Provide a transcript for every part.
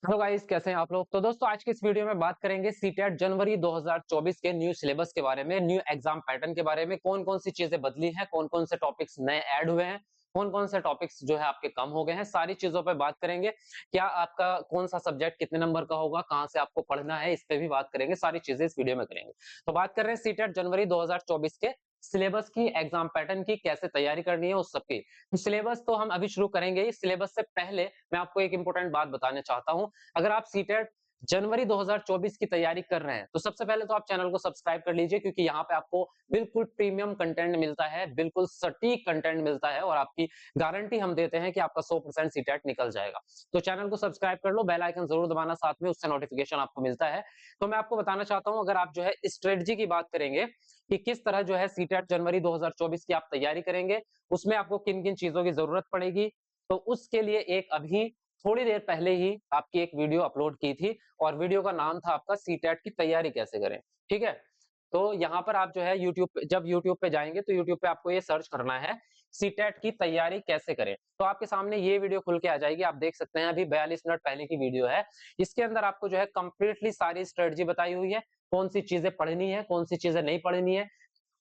Hello guys, कैसे हैं आप लोग। तो दोस्तों आज की इस वीडियो में बात करेंगे सीटेट जनवरी 2024 के न्यू सिलेबस के बारे में, न्यू एग्जाम पैटर्न के बारे में। कौन कौन सी चीजें बदली हैं, कौन कौन से टॉपिक्स नए ऐड हुए हैं, कौन कौन से टॉपिक्स जो है आपके कम हो गए हैं, सारी चीजों पे बात करेंगे। क्या आपका कौन सा सब्जेक्ट कितने नंबर का होगा, कहां से आपको पढ़ना है, इस पे भी बात करेंगे। सारी चीजें इस वीडियो में करेंगे। तो बात कर रहे हैं सीटेट जनवरी 2024 के सिलेबस की, एग्जाम पैटर्न की, कैसे तैयारी करनी है उस सब की। सिलेबस तो हम अभी शुरू करेंगे ही। सिलेबस से पहले मैं आपको एक इंपॉर्टेंट बात बताना चाहता हूं। अगर आप सीटेट जनवरी 2024 की तैयारी कर रहे हैं तो सबसे पहले तो आप चैनल को सब्सक्राइब कर लीजिए, क्योंकि यहाँ पे आपको बिल्कुल प्रीमियम कंटेंट मिलता है, बिल्कुल सटीक कंटेंट मिलता है और आपकी गारंटी हम देते हैं कि आपका 100% सीटेट निकल जाएगा। तो चैनल को सब्सक्राइब कर लो, बेल आइकन जरूर दबाना साथ में, उससे नोटिफिकेशन आपको मिलता है। तो मैं आपको बताना चाहता हूं, अगर आप जो है स्ट्रेटजी की बात करेंगे कि किस तरह जो है सीटेट जनवरी 2024 की आप तैयारी करेंगे, उसमें आपको किन किन चीजों की जरूरत पड़ेगी। तो उसके लिए एक अभी थोड़ी देर पहले ही आपकी एक वीडियो अपलोड की थी, और वीडियो का नाम था आपका सीटेट की तैयारी कैसे करें। ठीक है। तो यहाँ पर आप जो है यूट्यूब पे, जब यूट्यूब पे जाएंगे तो यूट्यूब पे आपको ये सर्च करना है सीटेट की तैयारी कैसे करें, तो आपके सामने ये वीडियो खुल के आ जाएगी। आप देख सकते हैं अभी 42 मिनट पहले की वीडियो है। इसके अंदर आपको जो है कंप्लीटली सारी स्ट्रेटजी बताई हुई है, कौन सी चीजें पढ़नी है, कौन सी चीजें नहीं पढ़नी है,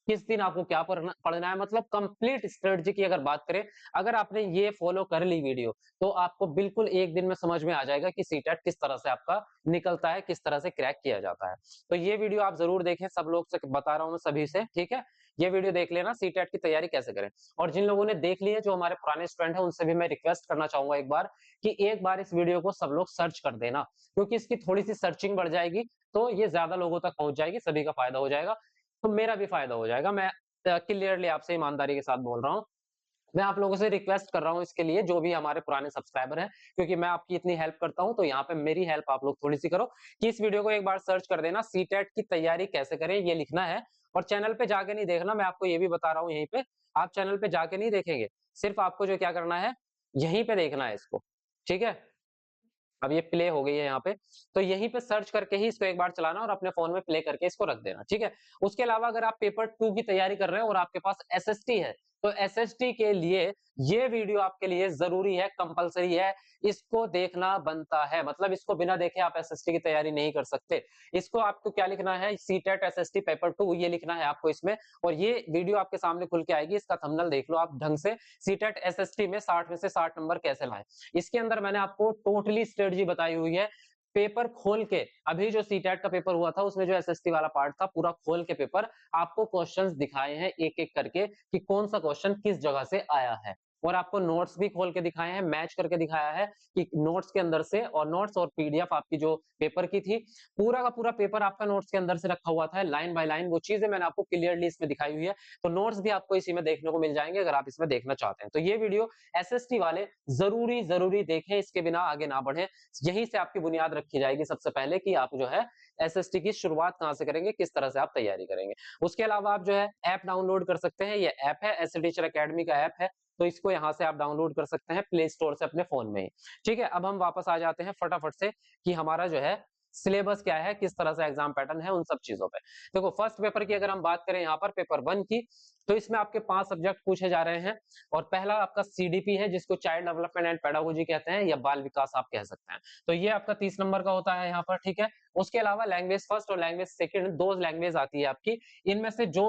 किस दिन आपको क्या पढ़ना है। मतलब कंप्लीट स्ट्रेटजी की अगर बात करें, अगर आपने ये फॉलो कर ली वीडियो, तो आपको बिल्कुल एक दिन में समझ में आ जाएगा कि सीटेट किस तरह से आपका निकलता है, किस तरह से क्रैक किया जाता है। तो ये वीडियो आप जरूर देखें, सब लोग से बता रहा हूं मैं सभी से, ठीक है। ये वीडियो देख लेना, सीटेट की तैयारी कैसे करें। और जिन लोगों ने देख ली है, जो हमारे पुराने स्टूडेंट है, उनसे भी मैं रिक्वेस्ट करना चाहूंगा एक बार कि एक बार इस वीडियो को सब लोग सर्च कर देना, क्योंकि इसकी थोड़ी सी सर्चिंग बढ़ जाएगी तो ये ज्यादा लोगों तक पहुंच जाएगी, सभी का फायदा हो जाएगा, तो मेरा भी फायदा हो जाएगा। मैं क्लियरली आपसे ईमानदारी के साथ बोल रहा हूँ। मैं आप लोगों से रिक्वेस्ट कर रहा हूं इसके लिए, जो भी हमारे पुराने सब्सक्राइबर हैं, क्योंकि मैं आपकी इतनी हेल्प करता हूं, तो यहाँ पे मेरी हेल्प आप लोग थोड़ी सी करो कि इस वीडियो को एक बार सर्च कर देना, सीटेट की तैयारी कैसे करें, ये लिखना है। और चैनल पे जाके नहीं देखना, मैं आपको ये भी बता रहा हूँ यहीं पे, आप चैनल पे जाके नहीं देखेंगे, सिर्फ आपको जो क्या करना है, यहीं पे देखना है इसको। ठीक है। अब ये प्ले हो गई है यहाँ पे, तो यहीं पे सर्च करके ही इसको एक बार चलाना और अपने फोन में प्ले करके इसको रख देना। ठीक है। उसके अलावा अगर आप पेपर 2 की तैयारी कर रहे हैं और आपके पास एसएसटी है, तो एसएसटी के लिए ये वीडियो आपके लिए जरूरी है, कंपलसरी है, इसको देखना बनता है। मतलब इसको बिना देखे आप एसएसटी की तैयारी नहीं कर सकते। इसको आपको क्या लिखना है, सीटेट एसएसटी पेपर 2 ये लिखना है आपको इसमें। और ये वीडियो आपके सामने खुल के आएगी, इसका थंबनेल देख लो आप ढंग से, सीटेट एसएसटी में 60 में से 60 नंबर कैसे लाएं। इसके अंदर मैंने आपको टोटली स्ट्रेटजी बताई हुई है, पेपर खोल के। अभी जो सीटेट का पेपर हुआ था उसमें जो एसएसटी वाला पार्ट था, पूरा खोल के पेपर आपको क्वेश्चंस दिखाए हैं एक एक करके कि कौन सा क्वेश्चन किस जगह से आया है। और आपको नोट्स भी खोल के दिखाए हैं, मैच करके दिखाया है कि नोट्स के अंदर से, और नोट्स और पीडीएफ आपकी जो पेपर की थी, पूरा का पूरा पेपर आपका नोट्स के अंदर से रखा हुआ था, लाइन बाय लाइन। वो चीजें मैंने आपको क्लियरली इसमें दिखाई हुई है, तो नोट्स भी आपको इसी में देखने को मिल जाएंगे अगर आप इसमें देखना चाहते हैं। तो ये वीडियो एसएसटी वाले जरूरी जरूरी देखें, इसके बिना आगे ना बढ़े। यहीं से आपकी बुनियाद रखी जाएगी सबसे पहले कि आप जो है एसएसटी की शुरुआत कहां से करेंगे, किस तरह से आप तैयारी करेंगे। उसके अलावा आप जो है ऐप डाउनलोड कर सकते हैं, ये ऐप है एसए टीचर एकेडमी का ऐप है, तो इसको यहां से आप डाउनलोड कर सकते हैं प्ले स्टोर से अपने फोन में ही। ठीक है। अब हम वापस आ जाते हैं फटाफट से कि हमारा जो है सिलेबस क्या है, किस तरह से एग्जाम पैटर्न है, उन सब चीजों पे। देखो फर्स्ट पेपर की अगर हम बात करें यहाँ पर, पेपर 1 की, तो इसमें आपके 5 सब्जेक्ट पूछे जा रहे हैं। और पहला आपका सीडीपी है, जिसको चाइल्ड डेवलपमेंट एंड पेडागोजी कहते हैं, या बाल विकास आप कह सकते हैं। तो ये आपका 30 नंबर का होता है यहाँ पर। ठीक है। उसके अलावा लैंग्वेज फर्स्ट और लैंग्वेज सेकंड, दो लैंग्वेज आती है आपकी। इनमें से जो,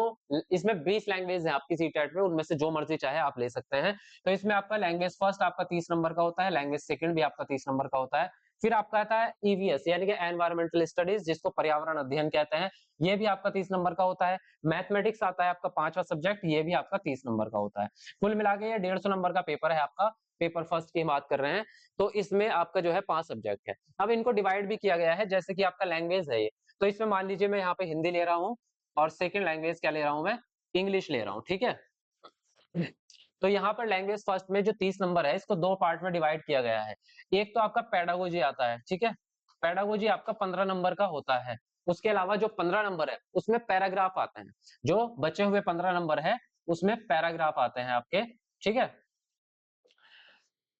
इसमें 20 लैंग्वेज है आपकी सीटेट में, उनमें से जो मर्जी चाहे आप ले सकते हैं। तो इसमें आपका लैंग्वेज फर्स्ट आपका 30 नंबर का होता है, लैंग्वेज सेकंड भी आपका 30 नंबर का होता है। फिर आपका आता है ईवीएस, यानी कि एनवायरमेंटल स्टडीज, जिसको पर्यावरण अध्ययन कहते हैं, ये भी आपका 30 नंबर का होता है। मैथमेटिक्स आता है आपका 5वां सब्जेक्ट, ये भी आपका 30 नंबर का होता है। कुल मिला के ये 150 नंबर का पेपर है आपका, पेपर फर्स्ट की बात कर रहे हैं। तो इसमें आपका जो है 5 सब्जेक्ट है। अब इनको डिवाइड भी किया गया है, जैसे कि आपका लैंग्वेज है ये, तो इसमें मान लीजिए मैं यहाँ पे हिंदी ले रहा हूँ, और सेकंड लैंग्वेज क्या ले रहा हूं मैं, इंग्लिश ले रहा हूँ। ठीक है। तो यहाँ पर लैंग्वेज फर्स्ट में जो 30 नंबर है, इसको दो पार्ट में डिवाइड किया गया है। एक तो आपका पेडागोजी आता है। ठीक है। पेडागोजी आपका 15 नंबर का होता है। उसके अलावा जो 15 नंबर है उसमें पैराग्राफ आते हैं, जो बचे हुए 15 नंबर है उसमें पैराग्राफ आते हैं आपके। ठीक है।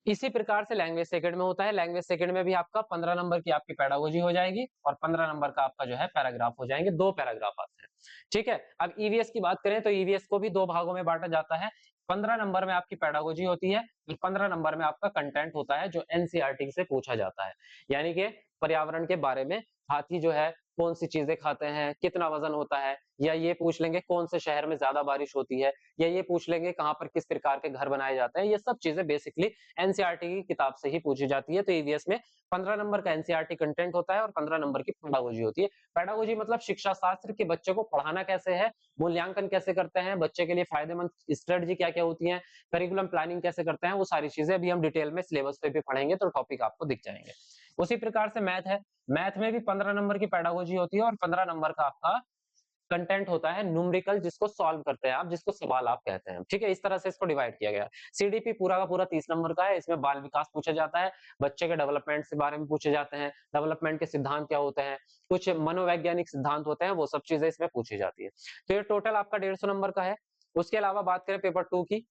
इसी प्रकार से लैंग्वेज सेकंड में होता है। लैंग्वेज सेकंड में भी आपका 15 नंबर की आपकी पेडागोजी हो जाएगी, और 15 नंबर का आपका जो है पैराग्राफ हो जाएंगे, दो पैराग्राफ आते हैं। ठीक है। अब ईवीएस की बात करें तो ईवीएस को भी दो भागों में बांटा जाता है। 15 नंबर में आपकी पेडागोजी होती है और 15 नंबर में आपका कंटेंट होता है जो एनसीईआरटी से पूछा जाता है। यानी कि पर्यावरण के बारे में, हाथी जो है कौन सी चीजें खाते हैं, कितना वजन होता है, या ये पूछ लेंगे कौन से शहर में ज्यादा बारिश होती है, या ये पूछ लेंगे कहाँ पर किस प्रकार के घर बनाए जाते हैं। ये सब चीजें बेसिकली एनसीईआरटी की किताब से ही पूछी जाती है। तो ईवीएस में 15 नंबर का एनसीईआरटी कंटेंट होता है और 15 नंबर की पेडागोजी होती है। पेडागोजी मतलब शिक्षा शास्त्र के बच्चे को पढ़ाना कैसे है, मूल्यांकन कैसे करते हैं, बच्चे के लिए फायदेमंद स्ट्रेटजी क्या क्या होती है, करिकुलम प्लानिंग कैसे करते हैं, वो सारी चीजें अभी हम डिटेल में सिलेबस पे भी पढ़ेंगे तो टॉपिक आपको दिख जाएंगे। उसी प्रकार से मैथ है, मैथ में भी 15 नंबर की पेडागोजी होती है और 15 नंबर का आपका कंटेंट होता है न्यूमेरिकल, जिसको सॉल्व करते हैं आप, जिसको सवाल आप कहते हैं। ठीक है, इस तरह से इसको डिवाइड किया गया। सीडीपी पूरा का पूरा 30 नंबर का है। इसमें बाल विकास पूछा जाता है, बच्चे के डेवलपमेंट के बारे में पूछे जाते हैं, डेवलपमेंट के सिद्धांत क्या होते हैं, कुछ मनोवैज्ञानिक सिद्धांत होते हैं, वो सब चीजें इसमें पूछी जाती है। तो ये टोटल आपका 150 नंबर का है। उसके अलावा बात करें पेपर 2 की,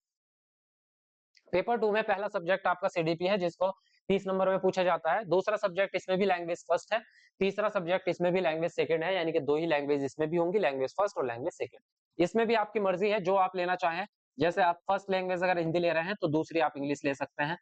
पेपर 2 में पहला सब्जेक्ट आपका सीडीपी है, जिसको 30 नंबर में पूछा जाता है। दूसरा सब्जेक्ट इसमें भी लैंग्वेज फर्स्ट है, तीसरा सब्जेक्ट इसमें भी लैंग्वेज सेकंड है, यानी कि दो ही लैंग्वेज इसमें भी होंगी, लैंग्वेज फर्स्ट और लैंग्वेज सेकंड। इसमें भी आपकी मर्जी है जो आप लेना चाहें। जैसे आप फर्स्ट लैंग्वेज अगर हिंदी ले रहे हैं तो दूसरी आप इंग्लिश ले सकते हैं,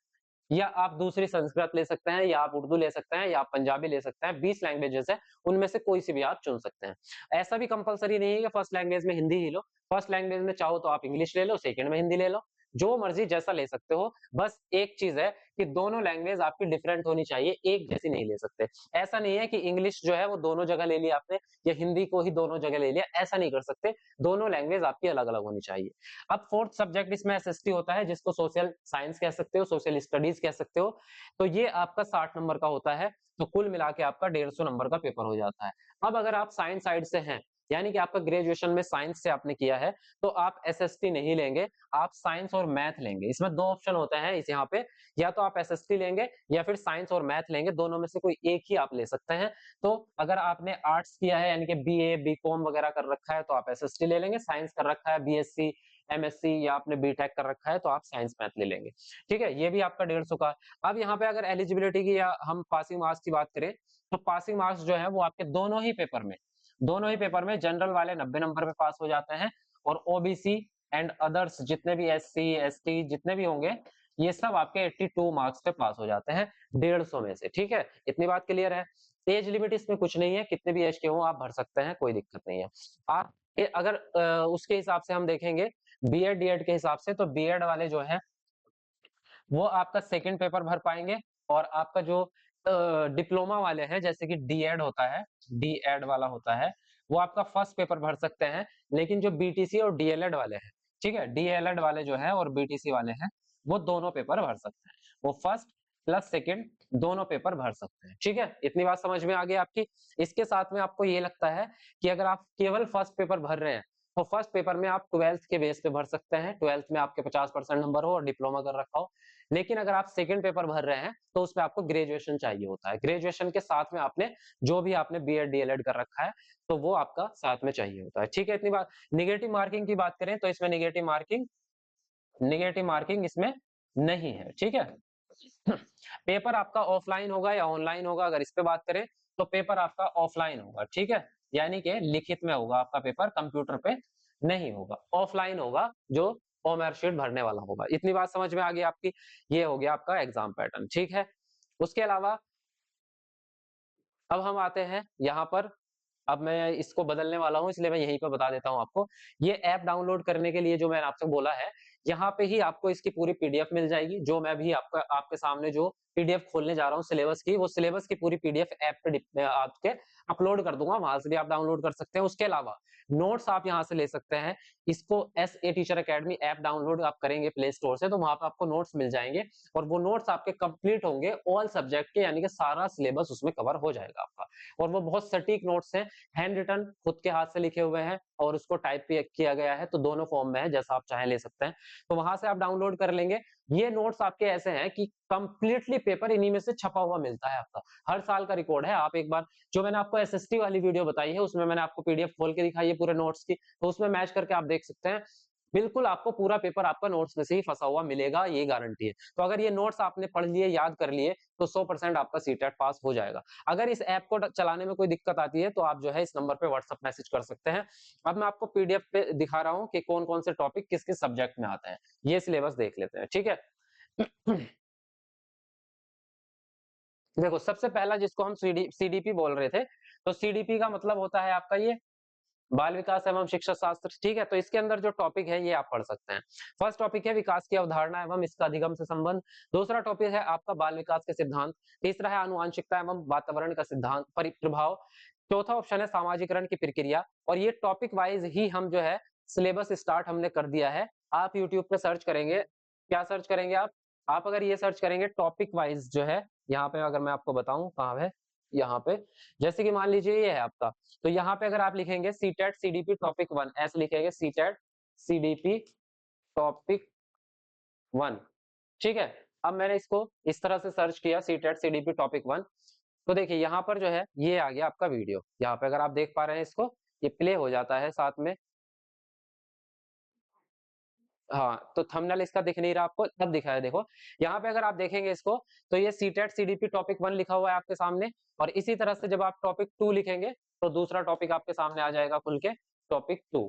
या आप दूसरी संस्कृत ले सकते हैं, या आप उर्दू ले सकते हैं, या आप पंजाबी ले सकते हैं। 20 लैंग्वेजेस है, उनमें से कोई सी भी आप चुन सकते हैं। ऐसा भी कंपलसरी नहीं है कि फर्स्ट लैंग्वेज में हिंदी ही लो, फर्स्ट लैंग्वेज में चाहो तो आप इंग्लिश ले लो, सेकंड में हिंदी ले लो, जो मर्जी जैसा ले सकते हो। बस एक चीज है कि दोनों लैंग्वेज आपकी डिफरेंट होनी चाहिए, एक जैसी नहीं ले सकते। ऐसा नहीं है कि इंग्लिश जो है वो दोनों जगह ले लिया आपने, या हिंदी को ही दोनों जगह ले लिया, ऐसा नहीं कर सकते। दोनों लैंग्वेज आपकी अलग अलग होनी चाहिए। अब फोर्थ सब्जेक्ट इसमें एसएसटी होता है, जिसको सोशल साइंस कह सकते हो, सोशल स्टडीज कह सकते हो। तो ये आपका 60 नंबर का होता है। तो कुल मिला के आपका 150 नंबर का पेपर हो जाता है। अब अगर आप साइंस साइड से हैं, यानी कि आपका ग्रेजुएशन में साइंस से आपने किया है, तो आप एसएसटी नहीं लेंगे, आप साइंस और मैथ लेंगे। इसमें दो ऑप्शन होते हैं इस यहाँ पे, या तो आप एसएसटी लेंगे या फिर साइंस और मैथ लेंगे, दोनों में से कोई एक ही आप ले सकते हैं। तो अगर आपने आर्ट्स किया है, यानी कि बीए बीकॉम वगैरह कर रखा है, तो आप एसएसटी ले लेंगे। साइंस कर रखा है, बीएससी एमएससी या आपने बीटेक कर रखा है, तो आप साइंस मैथ ले लेंगे। ठीक है, ये भी आपका 150 का। अब यहाँ पे अगर एलिजिबिलिटी की या हम पासिंग मार्क्स की बात करें, तो पासिंग मार्क्स जो है वो आपके दोनों ही पेपर में जनरल वाले 90 नंबर पे पास हो जाते हैं, और ओबीसी एंड अदर्स जितने भी एससी एसटी जितने भी होंगे, ये सब आपके 82 मार्क्स पे पास हो जाते हैं 150 में से। ठीक है, इतनी बात क्लियर है। एज लिमिट इसमें कुछ नहीं है, कितने भी एज के हो आप भर सकते हैं, कोई दिक्कत नहीं है। आप अगर उसके हिसाब से हम देखेंगे, बीएड डीएड के हिसाब से, तो बीएड वाले जो है वो आपका सेकंड पेपर भर पाएंगे, और आपका जो डिप्लोमा वाले हैं, जैसे कि डीएड होता है, डीएड वाला होता है, वो आपका फर्स्ट पेपर भर सकते हैं। लेकिन जो बीटीसी और डीएलएड वाले हैं, ठीक है, डीएलएड वाले जो है और बीटीसी वाले हैं, वो दोनों पेपर भर सकते हैं। वो फर्स्ट प्लस सेकंड दोनों पेपर भर सकते हैं। ठीक है, इतनी बात समझ में आ गई आपकी। इसके साथ में आपको ये लगता है कि अगर आप केवल फर्स्ट पेपर भर रहे हैं, तो फर्स्ट पेपर में आप 12th के बेस पे भर सकते हैं, 12th में आपके 50% नंबर हो और डिप्लोमा कर रखा हो। लेकिन अगर आप सेकंड पेपर भर रहे हैं, तो उसमें आपको ग्रेजुएशन चाहिए होता है। ग्रेजुएशन के साथ में आपने जो भी आपने बीएड डीएलएड कर रखा है, तो वो आपका साथ में चाहिए होता है। ठीक है, इतनी बात। निगेटिव मार्किंग की बात करें तो इसमें निगेटिव मार्किंग इसमें नहीं है। ठीक है, पेपर आपका ऑफलाइन होगा या ऑनलाइन होगा, अगर इस पे बात करें तो पेपर आपका ऑफलाइन होगा। ठीक है, यानी कि लिखित में होगा आपका पेपर, कंप्यूटर पे नहीं होगा, ऑफलाइन होगा, जो फॉर्म शीट भरने वाला होगा। इतनी बात समझ में आ गई आपकी। ये हो गया आपका एग्जाम पैटर्न। ठीक है, उसके अलावा अब हम आते हैं यहाँ पर। अब मैं इसको बदलने वाला हूँ, इसलिए मैं यहीं पर बता देता हूँ आपको। ये ऐप डाउनलोड करने के लिए जो मैंने आपसे बोला है, यहाँ पे ही आपको इसकी पूरी पीडीएफ मिल जाएगी। जो मैं भी आपके सामने जो पीडीएफ खोलने जा रहा हूँ सिलेबस की, वो सिलेबस की पूरी पीडीएफ ऐप पे आपके अपलोड कर दूंगा, वहां से भी आप डाउनलोड कर सकते हैं। उसके अलावा नोट्स आप यहाँ से ले सकते हैं। इसको SA teacher academy app download आप करेंगे प्ले स्टोर से, तो वहां पर आपको नोट्स मिल जाएंगे, और वो नोट्स आपके कंप्लीट होंगे ऑल सब्जेक्ट के, यानी कि सारा सिलेबस उसमें कवर हो जाएगा आपका। और वो बहुत सटीक नोट्स हैं, हैंड रिटन, खुद के हाथ से लिखे हुए हैं, और उसको टाइप भी किया गया है, तो दोनों फॉर्म में है, जैसा आप चाहें ले सकते हैं। तो वहां से आप डाउनलोड कर लेंगे। ये नोट्स आपके ऐसे हैं कि कंप्लीटली पेपर इन्हीं में से छपा हुआ मिलता है आपका, हर साल का रिकॉर्ड है। आप एक बार, जो मैंने आपको एसएसटी वाली वीडियो बताई है, उसमें मैंने आपको पीडीएफ खोल के दिखाई है पूरे नोट्स की, तो उसमें मैच करके आप देख सकते हैं। बिल्कुल आपको पूरा पेपर आपका नोट्स में से ही फंसा हुआ मिलेगा, ये गारंटी है। तो अगर ये नोट्स आपने पढ़ लिए, याद कर लिए, तो 100% आपका सीटेट पास हो जाएगा। अगर इस ऐप को चलाने में कोई दिक्कत आती है, तो आप जो है इस नंबर पे व्हाट्सएप मैसेज कर सकते हैं। अब मैं आपको पीडीएफ पे दिखा रहा हूँ कि कौन-कौन से टॉपिक किस-किस सब्जेक्ट में आते हैं। ये सिलेबस देख लेते हैं, ठीक है? देखो, सबसे पहला जिसको हम सीडीपी बोल रहे थे, तो सीडीपी का मतलब होता है आपका ये बाल विकास एवं शिक्षा शास्त्र, ठीक है? तो इसके अंदर जो टॉपिक है ये आप पढ़ सकते हैं। फर्स्ट टॉपिक है विकास की अवधारणा एवं इसका अधिगम से संबंध। दूसरा टॉपिक है आपका बाल विकास के सिद्धांत। तीसरा है आनुवांशिकता एवं वातावरण का सिद्धांत प्रभाव। चौथा ऑप्शन है सामाजिकरण की प्रक्रिया। और ये टॉपिक वाइज ही हम जो है सिलेबस स्टार्ट हमने कर दिया है। आप यूट्यूब पे सर्च करेंगे, क्या सर्च करेंगे आप अगर ये सर्च करेंगे टॉपिक वाइज जो है, यहाँ पे अगर मैं आपको बताऊं कहाँ है, यहाँ पे, जैसे कि मान लीजिए ये है आपका, तो यहाँ पे अगर आप लिखेंगे सीटेट सीडीपी टॉपिक 1, ऐसे लिखेंगे सीटेट सीडीपी टॉपिक 1, ठीक है? अब मैंने इसको इस तरह से सर्च किया सीटेट सीडीपी टॉपिक 1, तो देखिए यहाँ पर जो है ये आ गया आपका वीडियो। यहाँ पे अगर आप देख पा रहे हैं इसको, ये प्ले हो जाता है साथ में। हाँ, तो थंबनेल इसका दिख नहीं रहा आपको, अब दिखा है देखो। यहाँ पे अगर आप देखेंगे इसको, तो ये सीटेट सीडीपी टॉपिक 1 लिखा हुआ है आपके सामने। और इसी तरह से जब आप टॉपिक 2 लिखेंगे, तो दूसरा टॉपिक आपके सामने आ जाएगा खुल के, टॉपिक 2।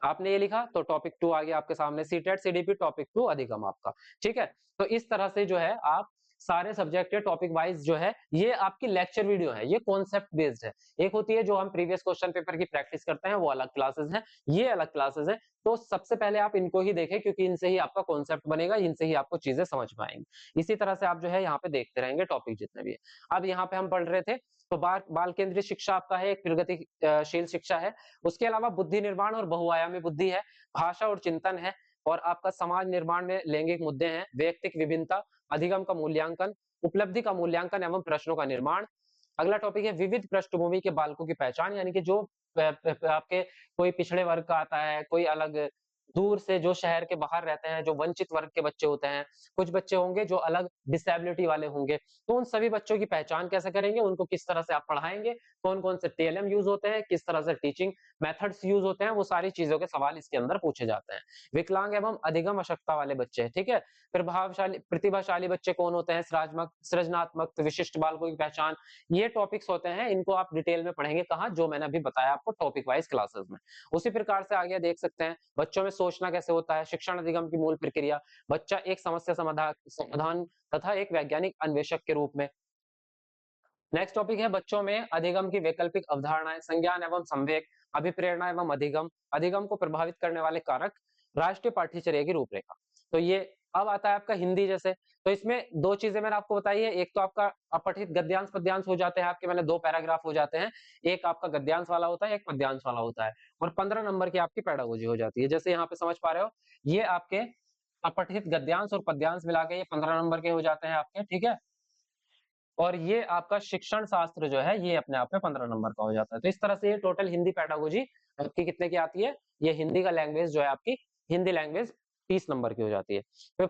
आपने ये लिखा तो टॉपिक 2 आ गया आपके सामने, सीटेट सीडीपी टॉपिक 2 अधिगम आपका, ठीक है? तो इस तरह से जो है आप सारे सब्जेक्ट के टॉपिक वाइज जो है, ये आपकी लेक्चर वीडियो है, ये कॉन्सेप्ट बेस्ड है। एक होती है जो हम प्रीवियस क्वेश्चन पेपर की प्रैक्टिस करते हैं, वो अलग क्लासेस हैं, ये अलग क्लासेस हैं। तो सबसे पहले आप इनको ही देखें, क्योंकि इनसे ही आपका कॉन्सेप्ट बनेगा, इनसे ही आपको चीजें समझ में आएंगी। इसी तरह से आप जो है यहाँ पे देखते रहेंगे टॉपिक जितने भी है। अब यहाँ पे हम पढ़ रहे थे, तो बाल बाल केंद्रित शिक्षा आपका है, एक प्रगतिशील शिक्षा है। उसके अलावा बुद्धि निर्माण और बहुआयामी बुद्धि है, भाषा और चिंतन है, और आपका समाज निर्माण में लैंगिक मुद्दे हैं, वैयक्तिक विभिन्नता, अधिगम का मूल्यांकन, उपलब्धि का मूल्यांकन एवं प्रश्नों का निर्माण। अगला टॉपिक है विविध पृष्ठभूमि के बालकों की पहचान, यानी कि जो आपके कोई पिछड़े वर्ग का आता है, कोई अलग दूर से जो शहर के बाहर रहते हैं, जो वंचित वर्ग के बच्चे होते हैं, कुछ बच्चे होंगे जो अलग डिसेबिलिटी वाले होंगे, तो उन सभी बच्चों की पहचान कैसे करेंगे, उनको किस तरह से आप पढ़ाएंगे, कौन-कौन से टीएलएम यूज होते हैं, किस तरह से टीचिंग मेथड्स यूज होते हैं, वो सारी चीजों के सवाल इसके अंदर पूछे जाते हैं। विकलांग एवं अधिगम आवश्यकता वाले बच्चे, ठीक है? प्रभावशाली प्रतिभाशाली बच्चे कौन होते हैं, सृजनात्मक विशिष्ट बालकों की पहचान, ये टॉपिक्स होते हैं, इनको आप डिटेल में पढ़ेंगे कहाँ, जो मैंने अभी बताया आपको टॉपिक वाइज क्लासेस में। उसी प्रकार से आगे देख सकते हैं बच्चों में सोचना कैसे होता है, शिक्षण अधिगम की मूल प्रक्रिया, बच्चा एक समस्या समाधान तथा एक वैज्ञानिक अन्वेषक के रूप में। नेक्स्ट टॉपिक है बच्चों में अधिगम की वैकल्पिक अवधारणाएं, संज्ञान एवं संवेग, अभिप्रेरणा एवं अधिगम, अधिगम को प्रभावित करने वाले कारक, राष्ट्रीय पाठ्यचर्या की रूपरेखा। तो ये अब आता है आपका हिंदी जैसे, तो इसमें दो चीजें मैंने आपको बताई है, एक तो आपका अपठित गद्यांश पद्यांश हो जाते हैं आपके, मैंने 2 पैराग्राफ हो जाते हैं, एक आपका गद्यांश वाला होता है, एक पद्यांश वाला होता है, और 15 नंबर की आपकी पेडागोजी हो जाती है। जैसे यहाँ पे समझ पा रहे हो, ये आपके अपठित गद्यांश और पद्यांश मिला के ये 15 नंबर के हो जाते हैं आपके, ठीक है? और ये आपका शिक्षण शास्त्र जो है ये अपने आप में 15 नंबर का हो जाता है। तो इस तरह से ये टोटल हिंदी पेडागोजी आपकी कितने की आती है, ये हिंदी का लैंग्वेज जो है आपकी, हिंदी लैंग्वेज 30 नंबर की हो जाती है। तो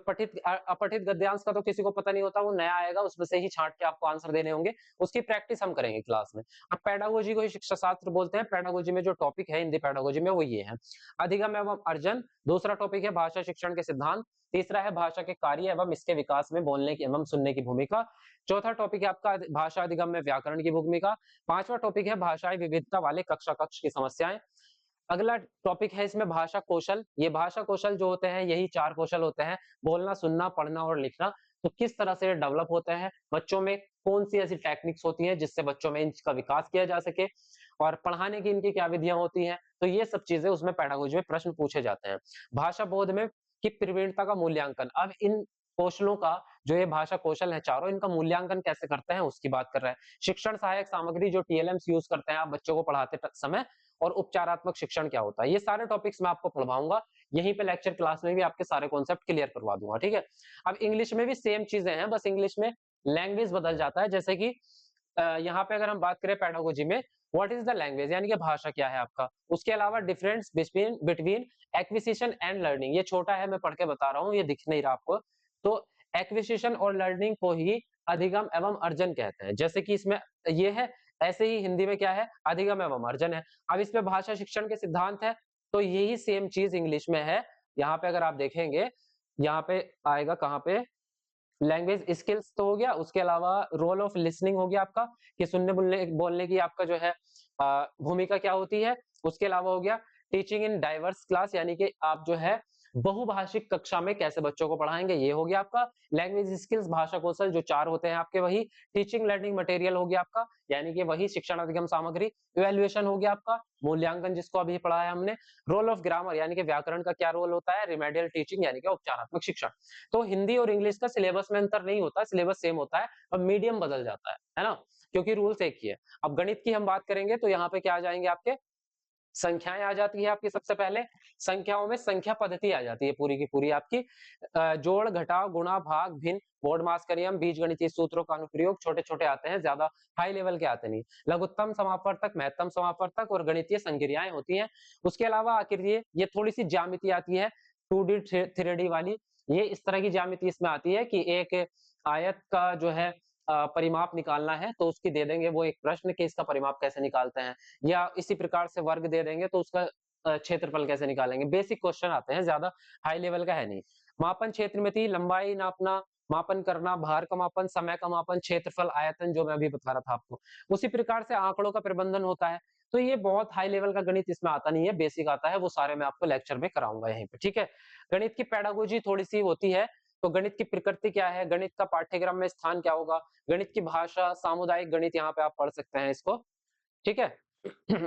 अपठित गद्यांश का तो किसी को पता नहीं होता, वो नया आएगा, उसमें से ही छांट के आपको आंसर देने होंगे, उसकी प्रैक्टिस हम करेंगे क्लास में। अब पेडागोजी को ही शिक्षा शास्त्र बोलते हैं, पेडागोजी में जो टॉपिक है हिंदी पेडागोजी में वो ये है, अधिगम एवं अर्जन। दूसरा टॉपिक है भाषा शिक्षण के सिद्धांत। तीसरा है भाषा के कार्य एवं इसके विकास में बोलने की एवं सुनने की भूमिका। चौथा टॉपिक है आपका भाषा अधिगम में व्याकरण की भूमिका। पांचवा टॉपिक है भाषाई विविधता वाले कक्षा कक्ष की समस्याएं। अगला टॉपिक है इसमें भाषा कौशल। ये भाषा कौशल जो होते हैं यही 4 कौशल होते हैं, बोलना, सुनना, पढ़ना और लिखना। तो किस तरह से डेवलप होते हैं बच्चों में, कौन सी ऐसी टेक्निक्स होती हैं जिससे बच्चों में इनका विकास किया जा सके, और पढ़ाने की इनकी क्या विधियां होती हैं, तो ये सब चीजें उसमें पेडागोजी में प्रश्न पूछे जाते हैं। भाषा बोध में की प्रवीणता का मूल्यांकन, अब इन कौशलों का जो ये भाषा कौशल है चारों, इनका मूल्यांकन कैसे करते हैं उसकी बात कर रहे हैं। शिक्षण सहायक सामग्री जो टीएलएम्स यूज करते हैं आप बच्चों को पढ़ाते समय, और उपचारात्मक शिक्षण क्या होता है, ये सारे टॉपिक्स मैं आपको पढ़वाऊंगा यहीं पे लेक्चर क्लास में भी, आपके सारे कॉन्सेप्ट क्लियर करवा दूंगा, ठीक है? अब इंग्लिश में भी सेम चीजें हैं, बस इंग्लिश में लैंग्वेज बदल जाता है। जैसे कि यहाँ पे अगर हम बात करें पेडागोजी में, व्हाट इज द लैंग्वेज, यानी कि भाषा क्या है आपका, उसके अलावा difference between between acquisition and learning, ये छोटा है मैं पढ़ के बता रहा हूँ, ये दिख नहीं रहा आपको। तो एक्विजिशन और लर्निंग को ही अधिगम एवं अर्जन कहते हैं, जैसे कि इसमें ये है, ऐसे ही हिंदी में क्या है, अधिगम एवं अर्जन है। अब इसमें भाषा शिक्षण के सिद्धांत है, तो यही सेम चीज इंग्लिश में है। यहाँ पे अगर आप देखेंगे, यहाँ पे आएगा कहाँ पे, लैंग्वेज स्किल्स तो हो गया, उसके अलावा रोल ऑफ लिसनिंग हो गया आपका, कि सुनने बोलने बोलने की आपका जो है भूमिका क्या होती है। उसके अलावा हो गया टीचिंग इन डाइवर्स क्लास, यानी कि आप जो है बहुभाषिक कक्षा में कैसे बच्चों को पढ़ाएंगे, ये हो गया आपका। लैंग्वेज स्किल्स, भाषा कौशल जो 4 होते हैं आपके, वही। टीचिंग लर्निंग मटेरियल हो गया आपका, यानी कि वही शिक्षण अधिगम सामग्री। इवैल्यूएशन हो गया आपका, मूल्यांकन जिसको अभी पढ़ा है हमने। रोल ऑफ ग्रामर, यानी कि व्याकरण का क्या रोल होता है। रिमेडियल टीचिंग, यानी कि उपचारात्मक शिक्षण। तो हिंदी और इंग्लिश का सिलेबस में अंतर नहीं होता, सिलेबस सेम होता है, और मीडियम बदल जाता है ना, क्योंकि रूल्स एक ही है। अब गणित की हम बात करेंगे तो यहाँ पे क्या आ जाएंगे आपके, संख्याएं आ जाती है आपकी। सबसे पहले संख्याओं में संख्या पद्धति आ जाती है पूरी की पूरी आपकी। जोड़, घटाव, गुणा, भाग, भिन्न, बोर्डमास का नियम, बीजगणितीय सूत्रों का अनुप्रयोग, छोटे छोटे आते हैं, ज्यादा हाई लेवल के आते नहीं। लघुत्तम समापवर्तक, महत्तम समापवर्तक और गणितीय संक्रियाएं होती हैं। उसके अलावा आखिर ये थोड़ी सी ज्यामिति आती है 2D 3D वाली। ये इस तरह की ज्यामिति इसमें आती है कि एक आयत का जो है परिमाप निकालना है तो उसकी दे देंगे वो एक प्रश्न कि इसका परिमाप कैसे निकालते हैं, या इसी प्रकार से वर्ग दे देंगे तो उसका क्षेत्रफल कैसे निकालेंगे। बेसिक क्वेश्चन आते हैं, ज्यादा हाई लेवल का है नहीं। मापन क्षेत्र में थी लंबाई नापना, मापन करना, भार का मापन, समय का मापन, क्षेत्रफल, आयतन, जो मैं अभी बता रहा था आपको। उसी प्रकार से आंकड़ों का प्रबंधन होता है। तो ये बहुत हाई लेवल का गणित इसमें आता नहीं है, बेसिक आता है, वो सारे मैं आपको लेक्चर में कराऊंगा यहीं पे, ठीक है। गणित की पेडागोजी थोड़ी सी होती है। तो गणित की प्रकृति क्या है, गणित का पाठ्यक्रम में स्थान क्या होगा, गणित की भाषा, सामुदायिक गणित, यहाँ पे आप पढ़ सकते हैं इसको, ठीक है।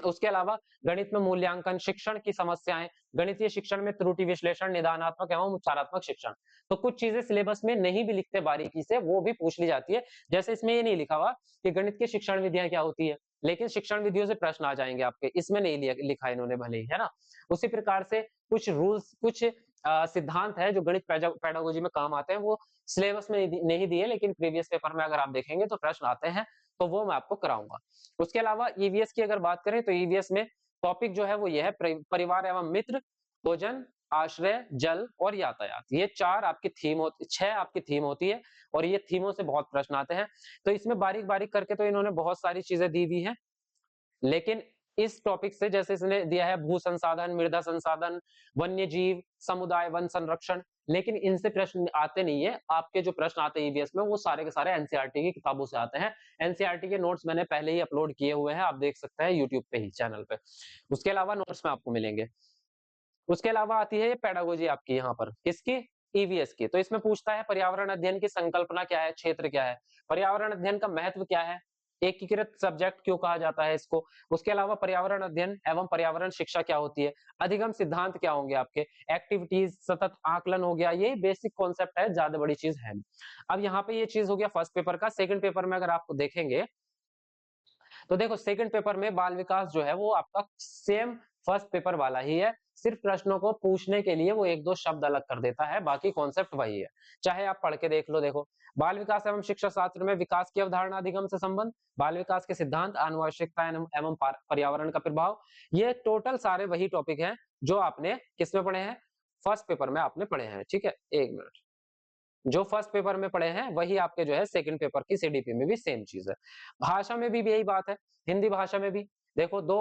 उसके अलावा गणित में मूल्यांकन, शिक्षण की समस्याएं, गणितीय शिक्षण में त्रुटि विश्लेषण, निदानात्मक एवं उपचारात्मक शिक्षण। तो कुछ चीजें सिलेबस में नहीं भी लिखते बारीकी से, वो भी पूछ ली जाती है। जैसे इसमें ये नहीं लिखा हुआ कि गणित की शिक्षण विधियां क्या होती है, लेकिन शिक्षण विधियों से प्रश्न आ जाएंगे आपके, इसमें नहीं लिखा इन्होंने भले ही, है ना। उसी प्रकार से कुछ रूल्स, कुछ सिद्धांत है जो गणित पेडागोजी में काम आते हैं, वो सिलेबस में नहीं दिए, लेकिन प्रीवियस पेपर में अगर आप देखेंगे तो प्रश्न आते हैं, तो वो मैं आपको कराऊंगा। उसके अलावा ईवीएस की अगर बात करें तो ईवीएस में टॉपिक जो है वो ये है, परिवार एवं मित्र, भोजन, आश्रय, जल और यातायात। ये 4 आपकी थीम होती, 6 आपकी थीम होती है, और ये थीमों से बहुत प्रश्न आते हैं। तो इसमें बारीक बारीक करके तो इन्होंने बहुत सारी चीजें दी हुई है, लेकिन इस टॉपिक से जैसे इसने दिया है भू संसाधन, मृदा संसाधन, वन्य जीव, समुदाय, वन संरक्षण, लेकिन इनसे प्रश्न आते नहीं है। आपके जो प्रश्न आते हैं ईवीएस में वो सारे के सारे एनसीईआरटी की किताबों से आते हैं। एनसीईआरटी के नोट्स मैंने पहले ही अपलोड किए हुए हैं, आप देख सकते हैं यूट्यूब पे ही, चैनल पे। उसके अलावा नोट्स में आपको मिलेंगे। उसके अलावा आती है ये पेडागोजी आपकी, यहाँ पर किसकी, ईवीएस की। तो इसमें पूछता है पर्यावरण अध्ययन की संकल्पना क्या है, क्षेत्र क्या है, पर्यावरण अध्ययन का महत्व क्या है, एकीकृत सब्जेक्ट क्यों कहा जाता है इसको। उसके अलावा पर्यावरण अध्ययन एवं पर्यावरण शिक्षा क्या होती है, अधिगम सिद्धांत क्या होंगे आपके, एक्टिविटीज, सतत आकलन हो गया, ये बेसिक कॉन्सेप्ट है, ज्यादा बड़ी चीज है। अब यहाँ पे ये चीज हो गया फर्स्ट पेपर का। सेकंड पेपर में अगर आपको देखेंगे तो देखो, सेकंड पेपर में बाल विकास जो है वो आपका सेम फर्स्ट पेपर वाला ही है, सिर्फ प्रश्नों को पूछने के लिए वो 1-2 शब्द अलग कर देता है, बाकी कॉन्सेप्ट वही है। चाहे आप पढ़ के देख लो। देखो, बाल विकास एवं शिक्षा शास्त्र में विकास की अवधारणा, अधिगम से संबंध, बाल विकास के सिद्धांत, आनुवंशिकता एवं पर्यावरण का प्रभाव, ये टोटल सारे वही टॉपिक हैं जो आपने किसमें पढ़े हैं, फर्स्ट पेपर में आपने पढ़े हैं, ठीक है। 1 मिनट, जो फर्स्ट पेपर में पढ़े हैं वही आपके जो है सेकंड पेपर की सीडीपी में भी सेम चीज है। भाषा में भी यही बात है। हिंदी भाषा में भी देखो, 2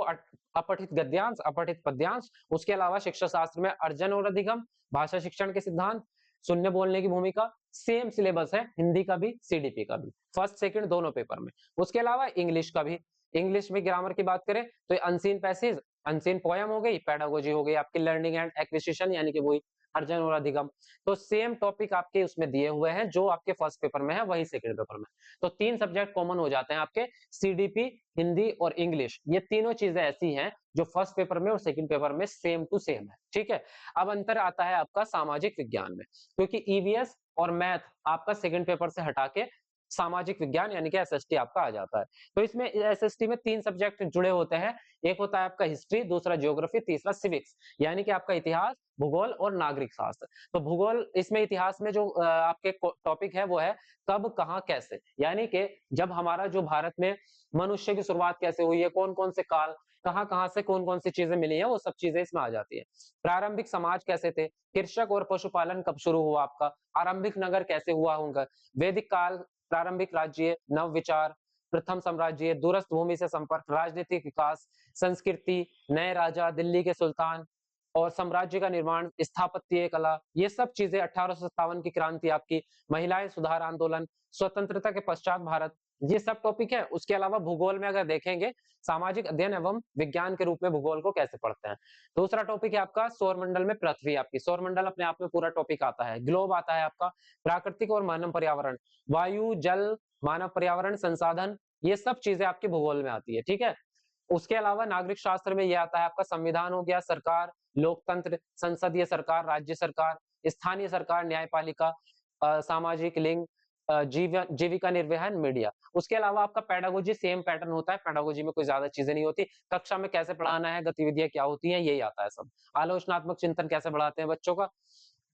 अपठित गद्यांश, अपठित पद्यांश, उसके अलावा शिक्षा शास्त्र में अर्जन और अधिगम, भाषा शिक्षण के सिद्धांत, सुनने बोलने की भूमिका, सेम सिलेबस है हिंदी का भी, सीडीपी का भी, फर्स्ट सेकंड दोनों पेपर में। उसके अलावा इंग्लिश का भी, इंग्लिश में ग्रामर की बात करें तो अनसीन पैसेज, अनसीन पोयम हो गई, पेडागोजी हो गई आपकी, लर्निंग एंड एक्विजिशन, यानी कि वही अर्जन और अधिगम। तो सेम टॉपिक आपके उसमें दिए हुए हैं, जो आपके फर्स्ट पेपर में है वही सेकंड पेपर में। तो 3 सब्जेक्ट कॉमन हो जाते हैं आपके, सीडीपी, हिंदी और इंग्लिश। ये तीनों चीजें ऐसी हैं जो फर्स्ट पेपर में और सेकंड पेपर में सेम टू सेम है, ठीक है। अब अंतर आता है आपका सामाजिक विज्ञान में, क्योंकि ईवीएस और मैथ आपका सेकंड पेपर से हटा के सामाजिक विज्ञान यानी कि एसएसटी आपका आ जाता है। तो इसमें एसएसटी में 3 सब्जेक्ट जुड़े होते हैं। एक होता है आपका हिस्ट्री, दूसरा ज्योग्राफी, तीसरा सिविक्स, यानी कि आपका इतिहास, भूगोल और नागरिक शास्त्र। तो भूगोल, इसमें इतिहास में जो आपके टॉपिक है वो है कब, कहां, कैसे, यानी कि जब हमारा जो भारत में मनुष्य की शुरुआत कैसे हुई है, कौन कौन से काल, कहां कहां से कौन कौन सी चीजें मिली हैं, वो सब चीजें इसमें आ जाती है। प्रारंभिक समाज कैसे थे, कृषक और पशुपालन कब शुरू हुआ आपका, आरंभिक नगर कैसे हुआ होगा, वैदिक काल, प्रारंभिक राज्य, नव विचार, प्रथम साम्राज्य, दूरस्थ भूमि से संपर्क, राजनीतिक विकास, संस्कृति, नए राजा, दिल्ली के सुल्तान, और साम्राज्य का निर्माण, स्थापत्य कला, ये सब चीजें 1857 की क्रांति आपकी, महिलाएं सुधार आंदोलन, स्वतंत्रता के पश्चात भारत, ये सब टॉपिक है। उसके अलावा भूगोल में अगर देखेंगे, सामाजिक अध्ययन एवं विज्ञान के रूप में भूगोल को कैसे पढ़ते हैं। दूसरा टॉपिक है आपका सौरमंडल में पृथ्वी, आपकी सौरमंडल अपने आप में पूरा टॉपिक आता है। ग्लोब आता है आपका, प्राकृतिक और मानव पर्यावरण, वायु जल मानव पर्यावरण संसाधन, ये सब चीजें आपके भूगोल में आती है, ठीक है। उसके अलावा नागरिक शास्त्र में ये आता है आपका संविधान हो गया, सरकार, लोकतंत्र, संसदीय सरकार, राज्य सरकार, स्थानीय सरकार, न्यायपालिका, सामाजिक लिंग, जीविका निर्वहन, मीडिया। उसके अलावा आपका पेडागोजी सेम पैटर्न होता है, पेडागोजी में कोई ज्यादा चीजें नहीं होती, कक्षा में कैसे पढ़ाना है, गतिविधियां क्या होती हैं, यही आता है सब। आलोचनात्मक चिंतन कैसे बढ़ाते हैं बच्चों का,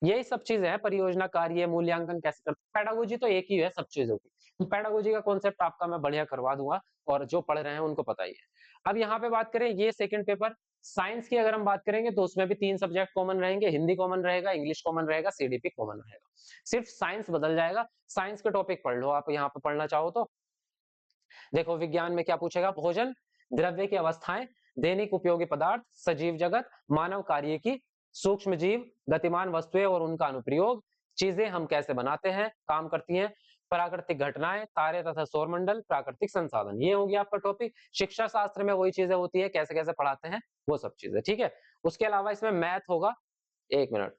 यही सब चीजें हैं। परियोजना कार्य, मूल्यांकन कैसे करते हैं, पेडागोजी तो एक ही है सब चीजों की। पेडागोजी का कॉन्सेप्ट आपका मैं बढ़िया करवा दूंगा, और जो पढ़ रहे हैं उनको पता ही है। अब यहाँ पे बात करें, ये सेकंड पेपर साइंस की अगर हम बात करेंगे तो उसमें भी 3 सब्जेक्ट कॉमन रहेंगे, हिंदी कॉमन रहेगा, इंग्लिश कॉमन रहेगा, सीडीपी कॉमन रहेगा। सिर्फ साइंस बदल जाएगा। साइंस के टॉपिक पढ़ लो आप, यहाँ पे पढ़ना चाहो तो। देखो विज्ञान में क्या पूछेगा, भोजन, द्रव्य की अवस्थाएं, दैनिक उपयोगी पदार्थ, सजीव जगत, मानव कार्य की, सूक्ष्म जीव, गतिमान वस्तुएं और उनका अनुप्रयोग, चीजें हम कैसे बनाते हैं, काम करती हैं, प्राकृतिक घटनाएं, तारे तथा सौरमंडल, प्राकृतिक संसाधन, ये हो गया आपका टॉपिक। शिक्षा शास्त्र में वही चीजें होती है, कैसे कैसे पढ़ाते हैं वो सब चीजें, ठीक है। उसके अलावा इसमें मैथ होगा, 1 मिनट,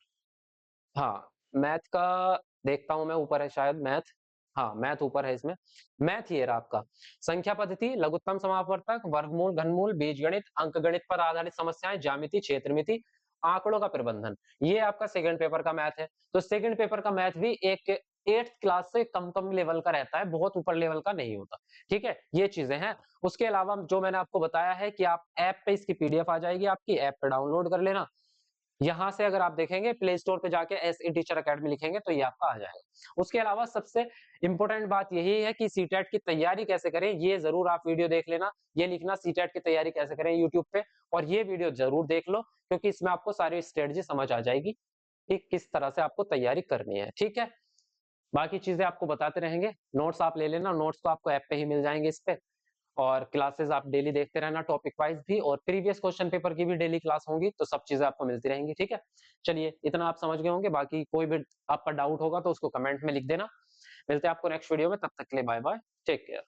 हाँ मैथ का देखता हूं मैं, ऊपर है शायद मैथ, हाँ मैथ ऊपर है इसमें। मैथ ये रहा आपका, संख्या पद्धति, लघुत्तम समापवर्तक, वर्गमूल, घनमूल, बीजगणित, अंकगणित पर आधारित समस्याएं, ज्यामिति, क्षेत्रमिति, आंकड़ों का प्रबंधन, ये आपका सेकंड पेपर का मैथ है। तो सेकंड पेपर का मैथ भी एक 8th क्लास से कम कम लेवल का रहता है, बहुत ऊपर लेवल का नहीं होता, ठीक है। ये चीजें हैं। उसके अलावा जो मैंने आपको बताया है कि आप ऐप पे इसकी पीडीएफ आ जाएगी, आपकी ऐप पे डाउनलोड कर लेना। यहाँ से अगर आप देखेंगे प्ले स्टोर पे जाके एसई टीचर अकेडमी लिखेंगे तो ये आपका आ जाएगा। उसके अलावा सबसे इंपॉर्टेंट बात यही है कि सीटेट की तैयारी कैसे करें, ये जरूर आप वीडियो देख लेना। ये लिखना सीटेट की तैयारी कैसे करें यूट्यूब पे, और ये वीडियो जरूर देख लो, क्योंकि इसमें आपको सारी स्ट्रेटजी समझ आ जाएगी कि किस तरह से आपको तैयारी करनी है, ठीक है। बाकी चीजें आपको बताते रहेंगे, नोट्स आप ले लेना, नोट्स तो आपको ऐप पे ही मिल जाएंगे इस पे। और क्लासेस आप डेली देखते रहना, टॉपिक वाइज भी, और प्रीवियस क्वेश्चन पेपर की भी डेली क्लास होंगी, तो सब चीजें आपको मिलती रहेंगी, ठीक है। चलिए इतना आप समझ गए होंगे, बाकी कोई भी आपका डाउट होगा तो उसको कमेंट में लिख देना। मिलते हैं आपको नेक्स्ट वीडियो में, तब तक के लिए बाय बाय, टेक केयर।